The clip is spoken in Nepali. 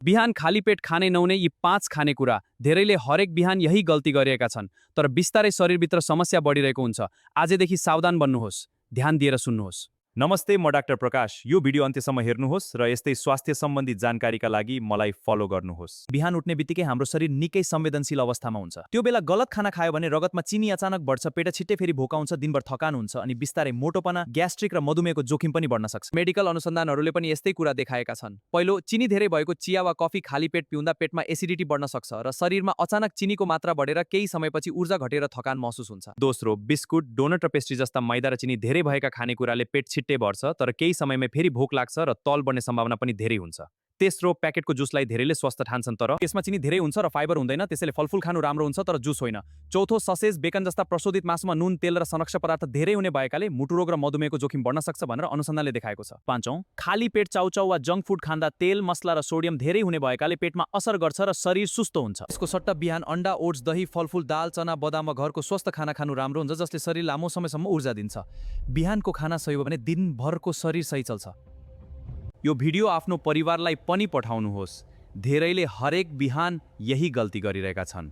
बिहान खाली पेट खाने नहुने यी 5 खानेकुरा धेरैले हरेक बिहान यही गल्ती गरिरहेका छन् तर बिस्तारै शरीरभित्र समस्या बढिरहेको हुन्छ। आजदेखि सावधान बन्नुहोस्, ध्यान दिएर सुन्नुहोस्। नमस्ते, म डाक्टर प्रकाश। यो भिडियो अन्त्यसम्म हेर्नुहोस् र यस्तै स्वास्थ्य सम्बन्धी जानकारीका लागि मलाई फलो गर्नुहोस्। बिहान उठ्ने बित्तिकै हाम्रो शरीर निकै संवेदनशील अवस्थामा हुन्छ। त्यो बेला गलत खाना खायो भने रगतमा चिनी अचानक बढ्छ, पेट छिट्टै फेरि भोक आउँछ, दिनभर थकान हुन्छ अनि बिस्तारै मोटोपना, ग्यास्ट्रिक र मधुमेहको जोखिम पनि बढ्न सक्छ। मेडिकल अनुसन्धानहरूले पनि यस्तै कुरा देखाएका छन्। पहिलो, चिनी धेरै भएको चिया वा कफी खाली पेट पिउँदा पेटमा एसिडिटी बढ्न सक्छ र शरीरमा अचानक चिनीको मात्रा बढेर केही समयपछि ऊर्जा घटेर थकान महसुस हुन्छ। दोस्रो, बिस्कुट, डोनट र पेस्ट्री जस्ता मैदा र चिनी धेरै भएका खानेकुराले पेट छिट्टै बढ्छ तर केही समयमै फेरि भोक लाग्छ र तौल बढ्ने सम्भावना पनि धेरै हुन्छ। तेस्रो, प्याकेटको जुसलाई धेरैले स्वस्थ ठान्छन् तर यसमा चिनी धेरै हुन्छ र फाइबर हुँदैन, त्यसैले फलफुल खानु राम्रो हुन्छ तर जुस होइन। चौथो, ससेज, बेकन जस्ता प्रशोधित मासुमा नुन, तेल र संरक्षक पदार्थ धेरै हुने भएकाले मुटु रोग र मधुमेहको जोखिम बढ्न सक्छ भनेर अनुसन्धानले देखाएको छ। पाँचौं, खाली पेट चाउचाउ वा जङ्क फुड खाँदा तेल, मसला र सोडियम धेरै हुने भएकाले पेटमा असर गर्छ र शरीर सुस्त हुन्छ। यसको सट्टा बिहान अन्डा, ओट्स, दही, फलफुल, दाल, चना, बदाम वा घरको स्वस्थ खाना खानु राम्रो हुन्छ जसले शरीर लामो समयसम्म ऊर्जा दिन्छ। बिहानको खाना सही हो भने दिनभरको शरीर सही चल्छ। यो भिडियो आफ्नो परिवारलाई पनि पठाउनुहोस्। धेरैले हरेक बिहान यही गल्ती गरिरहेका छन्।